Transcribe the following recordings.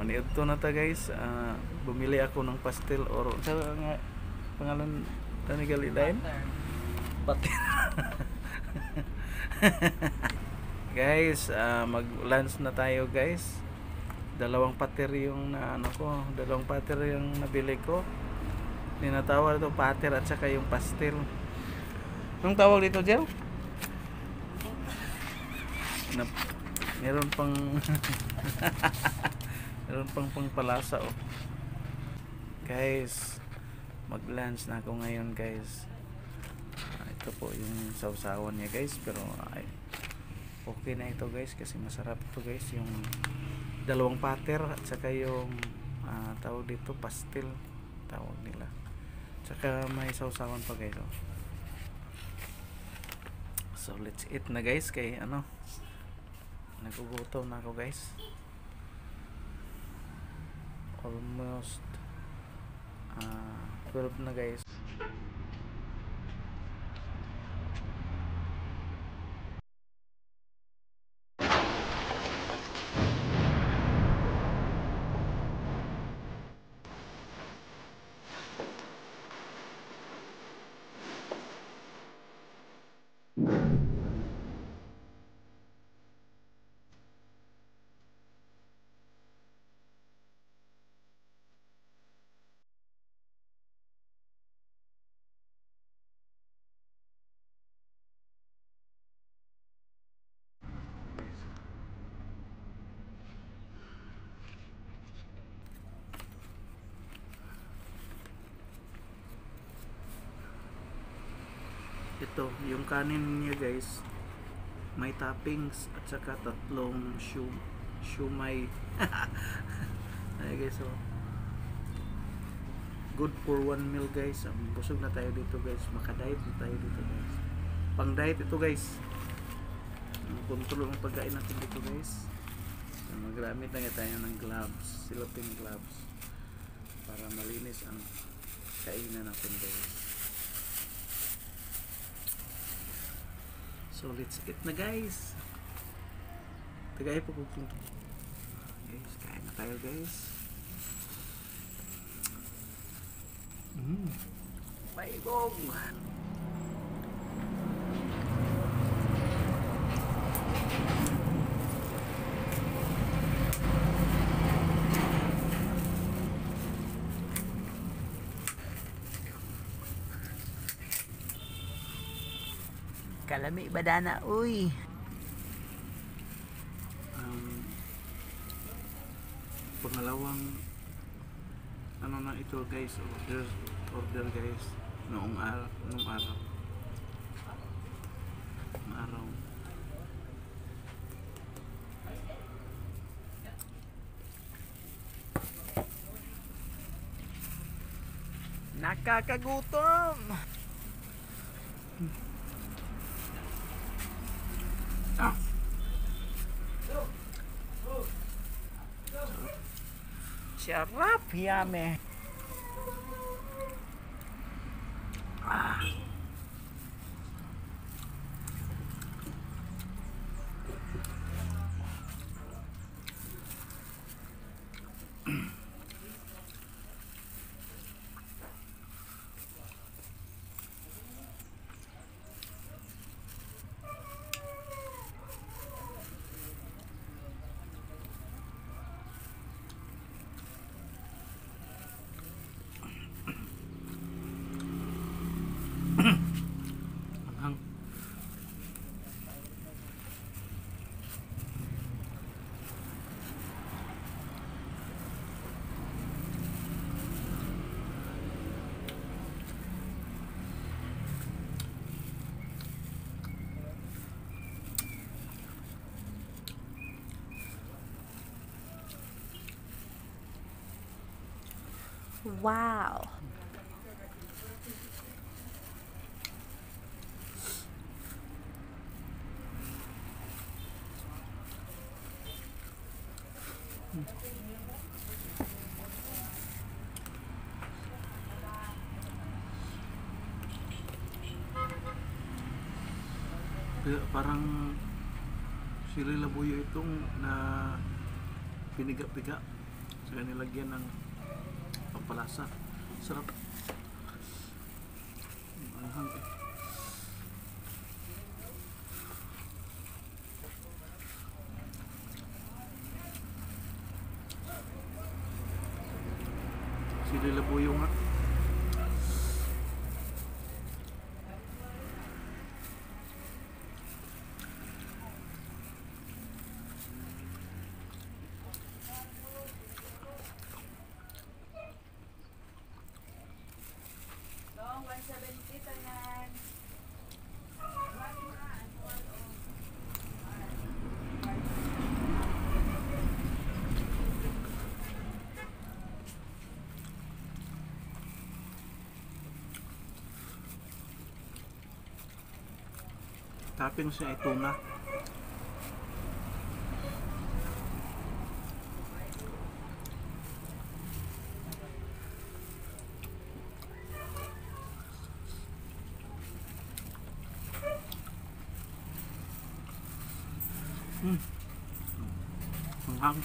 Maniudto na ta guys. Bumili ako ng pastel or sa nga pangalan tani galidain. Pater. Guys, mag-lunch na tayo guys. Dalawang pater yung dalawang pater yung nabili ko. Tinatawag ito pater at saka yung pastel. Anong tawag dito, Jel? Meron pang meron pang pangpalasa oh. Guys, mag-lunch na ako ngayon guys. Ito po yung sausawan niya guys, pero okay na ito guys kasi masarap ito guys, yung dalawang pater at saka yung tawag dito pastel tawag nila, saka may sausawan pa guys oh. So let's eat na guys, kay nagugutom na ako guys. Almost 12 na guys. Ito, yung kanin niya guys, may toppings at saka tatlong shumai. Ay guys, so good for one meal guys. Busog na tayo dito guys, maka-diet na tayo dito guys. Pang diet ito guys. Kontrol ang pagkain natin dito guys. So, magramit na tayo ng gloves, cellophane gloves, para malinis ang kainan natin guys. So let's eat na guys. Tagay po guys, kain na tayo guys. Paibog. Kalami badana, uy. Pangalawang na ito guys, order guys noong araw. Nakakagutom. Sarap, yummy. Wow. Parang sili labuyo itong na piniga-piga. Saka nilagyan ng pampalasa. Sarap. Anghang eh. Sili labuyo nga. Topping siya ay tuna. Anghang.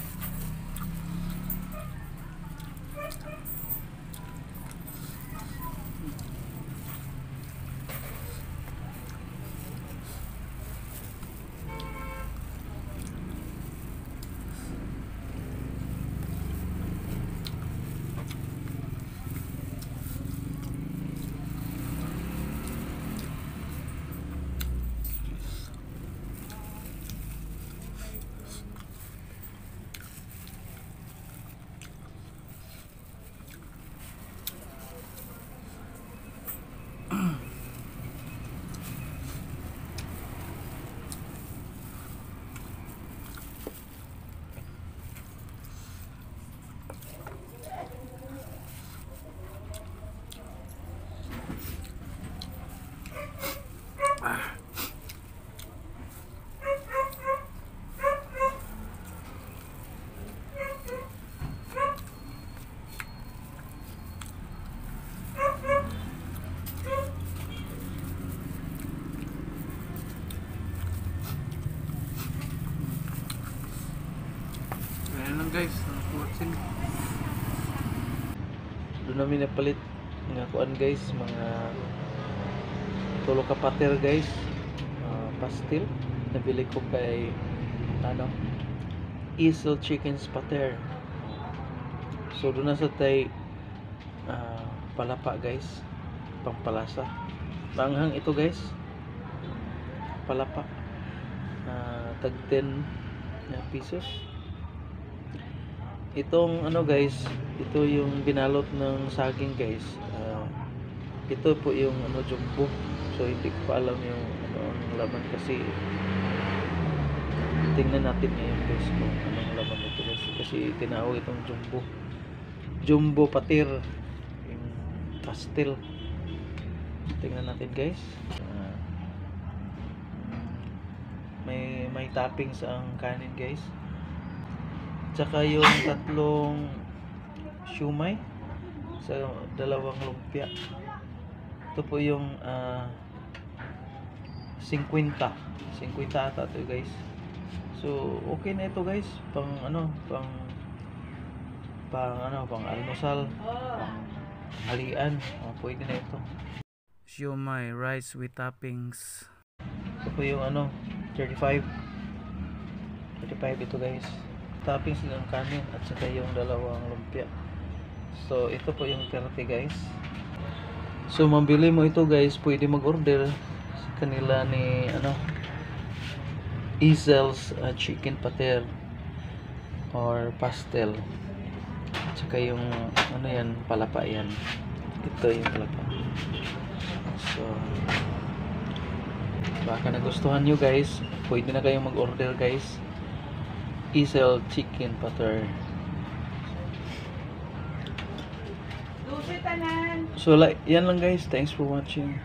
Ayan lang guys, watching. Doon namin napalit nga kuan guys, mga tulo ka pater guys, pastil. Nabili ko kay ano, Easel Chicken Pater. So doon na sa tay palapa guys, pampalasa. Manghang ito guys, palapa. Tag 10 pesos. Itong ano guys, ito yung binalot ng saging guys. Ito po yung ano, jumbo. So hindi ko pa alam yung ano ang laman kasi tingnan natin ngayon guys kung anong laman ito guys. Kasi tinawag itong jumbo. Jumbo patir. Yung pastel. Tingnan natin guys. May toppings ang kanin guys. Tsaka yung tatlong siumay sa dalawang lumpia. Ito po yung 50 ata ito guys. So okay na ito guys, pang almusal, pang halian, pwede na ito. Siumay rice with toppings. Ito po yung 35 ito guys. Toppings ng kanin at saka yung dalawang lumpia. So ito po yung 30 guys. So mabili mo ito guys, pwede mag-order sa kanila ni Easel's Chicken Pater or pastel. At saka yung yan, palapa yan. Ito yung palapa. So baka nagustuhan nyo guys, pwede na kayong mag-order guys. Easel Chicken Pater. So yan lang guys, thanks for watching.